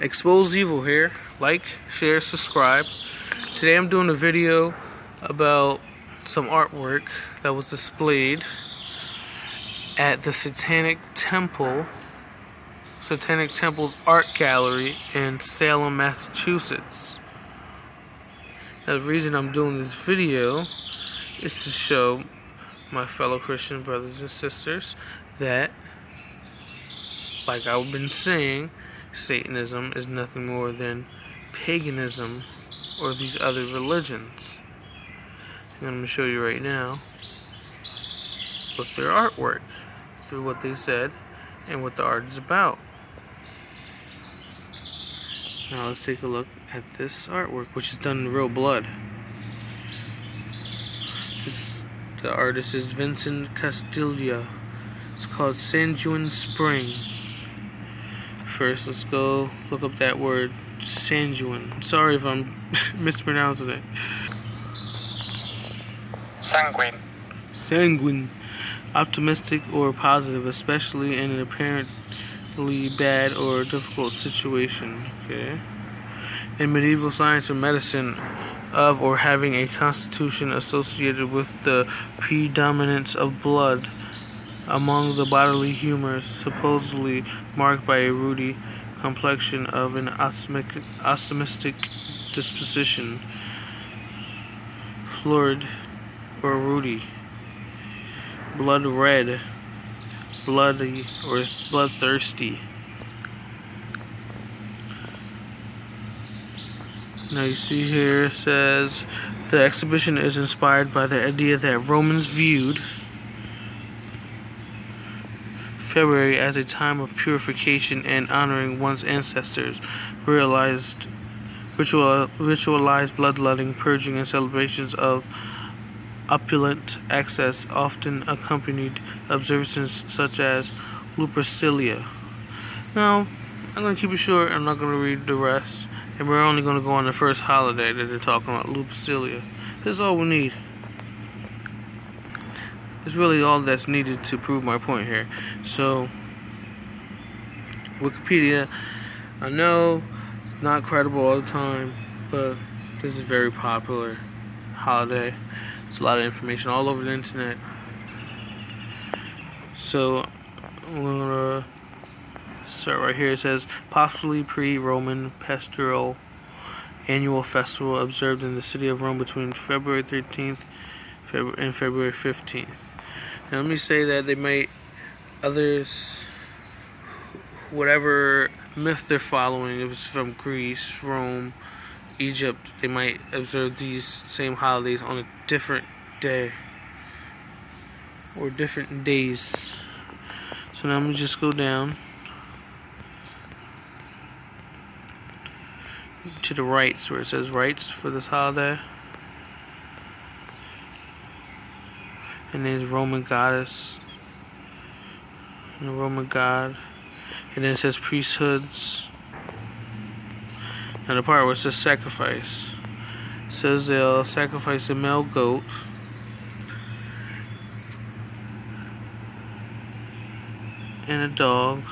Expose Evil here. Like, share, subscribe. Today I'm doing a video about some artwork that was displayed at the Satanic Temple's art gallery in Salem, Massachusetts. Now, the reason I'm doing this video is to show my fellow Christian brothers and sisters that, like I've been saying, Satanism is nothing more than paganism or these other religions. And I'm going to show you right now with their artwork, through what they said and what the art is about. Now let's take a look at this artwork, which is done in real blood. The artist is Vincent Castilla. It's called Sanguine Spring. First, let's go look up that word, sanguine. Sorry if I'm mispronouncing it. Sanguine. Sanguine. Optimistic or positive, especially in an apparently bad or difficult situation. Okay. In medieval science or medicine, of or having a constitution associated with the predominance of blood among the bodily humors, supposedly marked by a ruddy complexion of an optimistic disposition, florid or ruddy, blood red, bloody or bloodthirsty. Now you see here it says the exhibition is inspired by the idea that Romans viewed February as a time of purification and honoring one's ancestors, ritualized bloodletting, purging, and celebrations of opulent excess often accompanied observances such as Lupercalia. Now, I'm going to keep it short. I'm not going to read the rest. And we're only going to go on the first holiday that they're talking about, Lupercalia. That's all we need. It's really all that's needed to prove my point here. So, Wikipedia, I know it's not credible all the time, but this is a very popular holiday. There's a lot of information all over the internet. So, I'm going to start right here. It says, possibly pre-Roman pastoral annual festival observed in the city of Rome between February 13th and February 15th. Now, let me say that they might, others, whatever myth they're following, if it's from Greece, Rome, Egypt, they might observe these same holidays on a different day or different days. So now I'm going to just go down to the rites, where it says rites for this holiday. And there's Roman goddess and a Roman god. And then it says priesthoods. And the part where it says sacrifice. It says they'll sacrifice a male goat and a dog.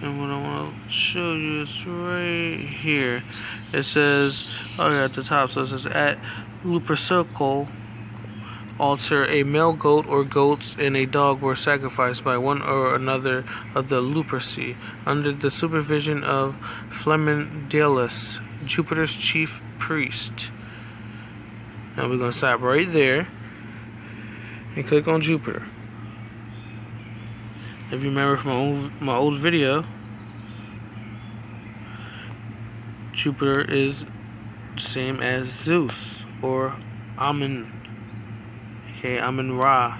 And what I want to show you is right here. It says, oh yeah, at the top, so it says at Lupercal altar, a male goat or goats and a dog were sacrificed by one or another of the Luperci under the supervision of Flaminius, Jupiter's chief priest. Now we're going to stop right there and click on Jupiter. If you remember from my old video, Jupiter is the same as Zeus or Amun, aka Amun-Ra.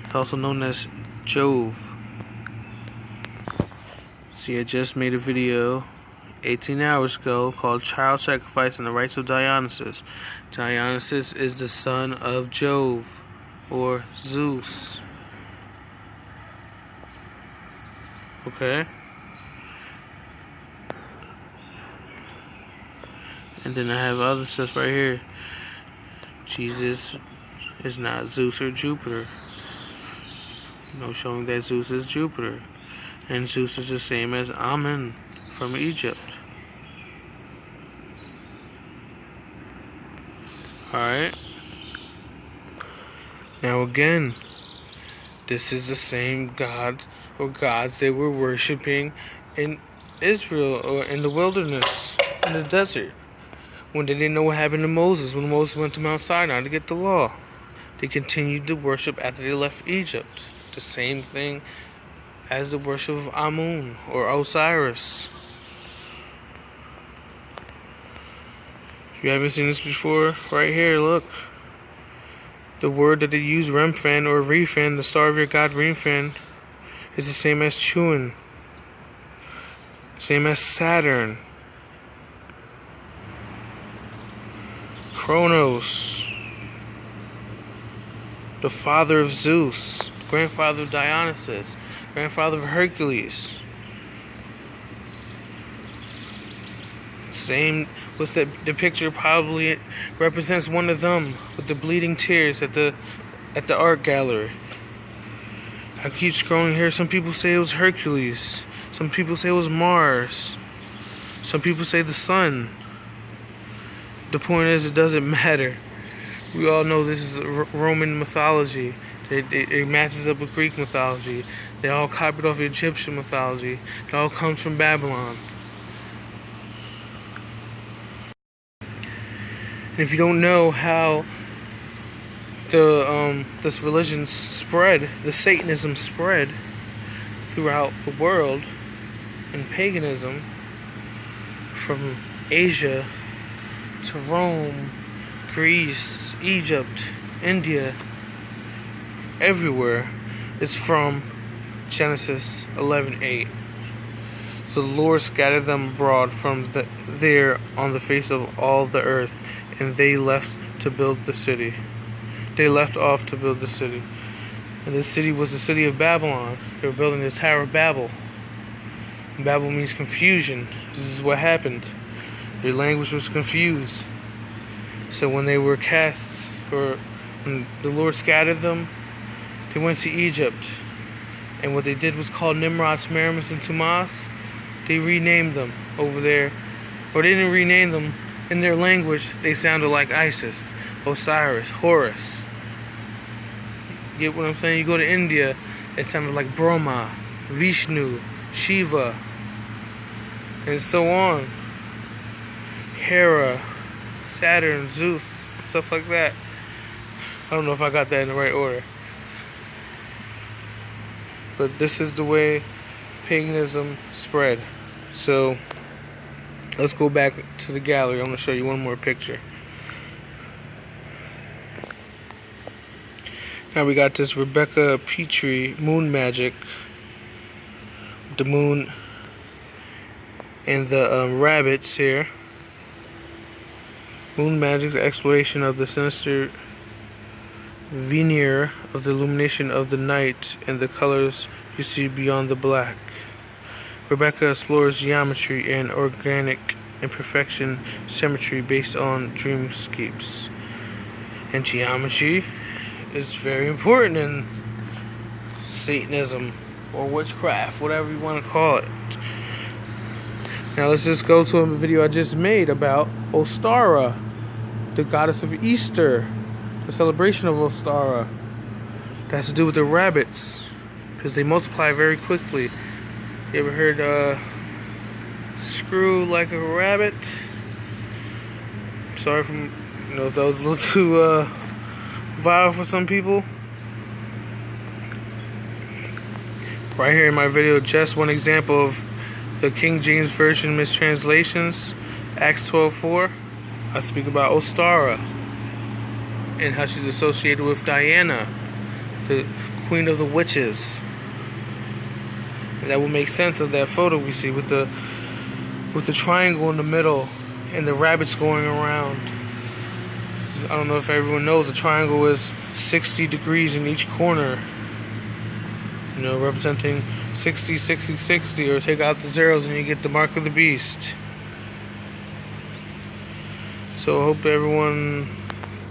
It's also known as Jove. See, I just made a video 18 hours ago called Child Sacrifice and the Rites of Dionysus. Dionysus is the son of Jove or Zeus. Okay? And then I have other stuff right here. Jesus is not Zeus or Jupiter. showing that Zeus is Jupiter. And Zeus is the same as Amen from Egypt. Alright. Now again, this is the same God or gods they were worshipping in Israel or in the wilderness, in the desert, when they didn't know what happened to Moses, when Moses went to Mount Sinai to get the law. They continued to worship after they left Egypt. The same thing as the worship of Amun or Osiris. If you haven't seen this before, right here, look. The word that they use, Remphan or Rephan, the star of your god Remphan, is the same as Chuan. Same as Saturn. Kronos. The father of Zeus. Grandfather of Dionysus. Grandfather of Hercules. Same. What's that? The picture probably represents one of them with the bleeding tears at the art gallery. I keep scrolling here. Some people say it was Hercules. Some people say it was Mars. Some people say the sun. The point is, it doesn't matter. We all know this is Roman mythology. It matches up with Greek mythology. They all copied off Egyptian mythology. It all comes from Babylon. And if you don't know how this religion spread, the Satanism spread throughout the world, and paganism from Asia to Rome, Greece, Egypt, India, everywhere, it's from Genesis 11:8. So the Lord scattered them abroad from there on the face of all the earth, and they left to build the city. They left off to build the city. And this city was the city of Babylon. They were building the Tower of Babel. And Babel means confusion. This is what happened. Their language was confused. So when they were cast, or when the Lord scattered them, they went to Egypt. And what they did was called Nimrod, Semiramis, and Tumas. They renamed them over there. Or they didn't rename them. In their language, they sounded like Isis, Osiris, Horus. Get what I'm saying? You go to India, it sounded like Brahma, Vishnu, Shiva, and so on. Hera, Saturn, Zeus, stuff like that. I don't know if I got that in the right order. But this is the way paganism spread. So let's go back to the gallery. I'm going to show you one more picture. Now we got this Rebecca Petrie moon magic. The moon and the rabbits here. Moon magic's exploration of the sinister veneer of the illumination of the night and the colors you see beyond the black. Rebecca explores geometry and organic imperfection symmetry based on dreamscapes. And geometry is very important in Satanism or witchcraft, whatever you want to call it. Now let's just go to a video I just made about Ostara, the goddess of Easter, the celebration of Ostara. That has to do with the rabbits, because they multiply very quickly. You ever heard screw like a rabbit? Sorry if that was a little too violent for some people. Right here in my video, just one example of the King James Version mistranslations. Acts 12:4. I speak about Ostara and how she's associated with Diana, the queen of the witches. And that will make sense of that photo we see with the triangle in the middle and the rabbits going around. I don't know if everyone knows the triangle is 60 degrees in each corner. Representing 60, 60, 60, or take out the zeros and you get the mark of the beast. So I hope everyone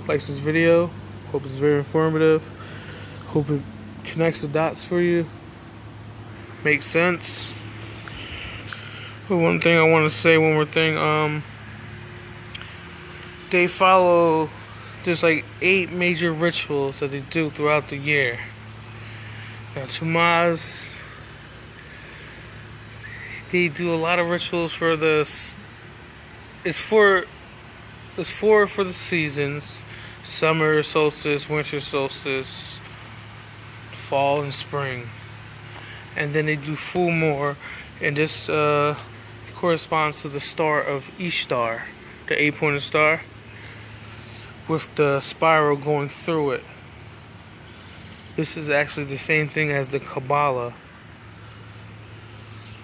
likes this video. Hope it's very informative. Hope it connects the dots for you. Makes sense. But one thing I want to say, one more thing, they follow, there's like 8 major rituals that they do throughout the year. Now, Tumas, they do a lot of rituals for it's for the seasons: summer solstice, winter solstice, fall and spring. And then they do full moon, and this corresponds to the star of Ishtar, the 8-pointed star, with the spiral going through it. This is actually the same thing as the Kabbalah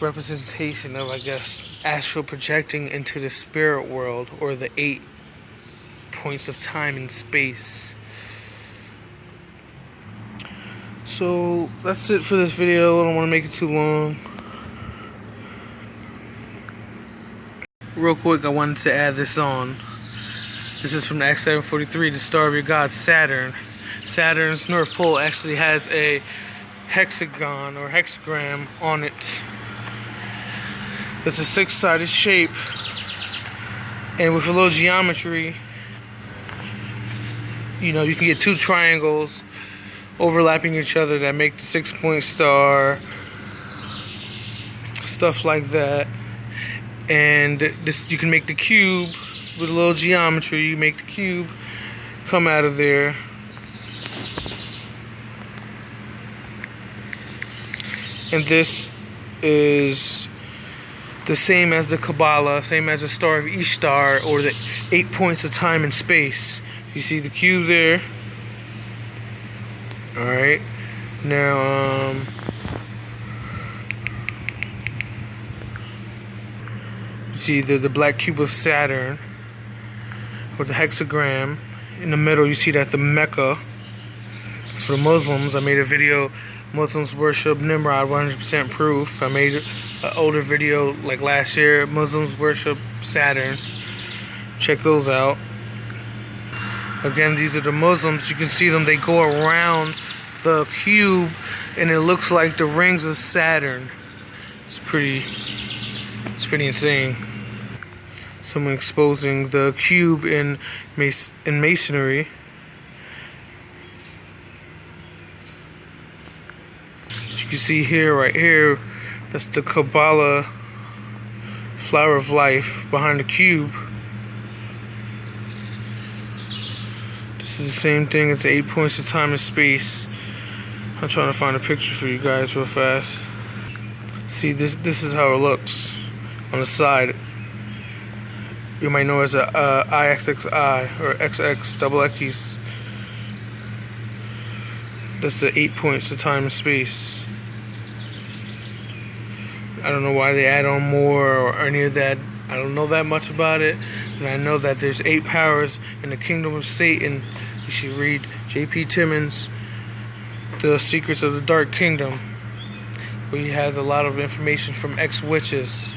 representation of, I guess, astral projecting into the spirit world, or the 8 points of time and space. So that's it for this video. I don't want to make it too long. Real quick, I wanted to add this on. This is from the X743, the star of your god Saturn. Saturn's North Pole actually has a hexagon or hexagram on it. It's a 6-sided shape, and with a little geometry, you know, you can get 2 triangles overlapping each other that make the 6-point star, stuff like that. And this, you can make the cube with a little geometry. You make the cube come out of there. And this is the same as the Kabbalah, same as the star of Ishtar, or the 8 points of time and space. You see the cube there? Alright. Now, you see the black cube of Saturn with the hexagram. In the middle, you see that the Mecca. For the Muslims, I made a video, Muslims worship Nimrod, 100% proof. I made an older video like last year, Muslims worship Saturn. Check those out. Again, these are the Muslims. You can see them, they go around the cube and it looks like the rings of Saturn. It's pretty insane. Someone exposing the cube in masonry. As you can see here, right here, that's the Kabbalah flower of life behind the cube. This is the same thing as the 8 points of time and space. I'm trying to find a picture for you guys real fast. See, this is how it looks on the side. You might know as a IXXI or XX. That's the 8 points of time and space. I don't know why they add on more or any of that. I don't know that much about it. And I know that there's 8 powers in the kingdom of Satan. You should read J.P. Timmons' The Secrets of the Dark Kingdom, where he has a lot of information from ex-witches.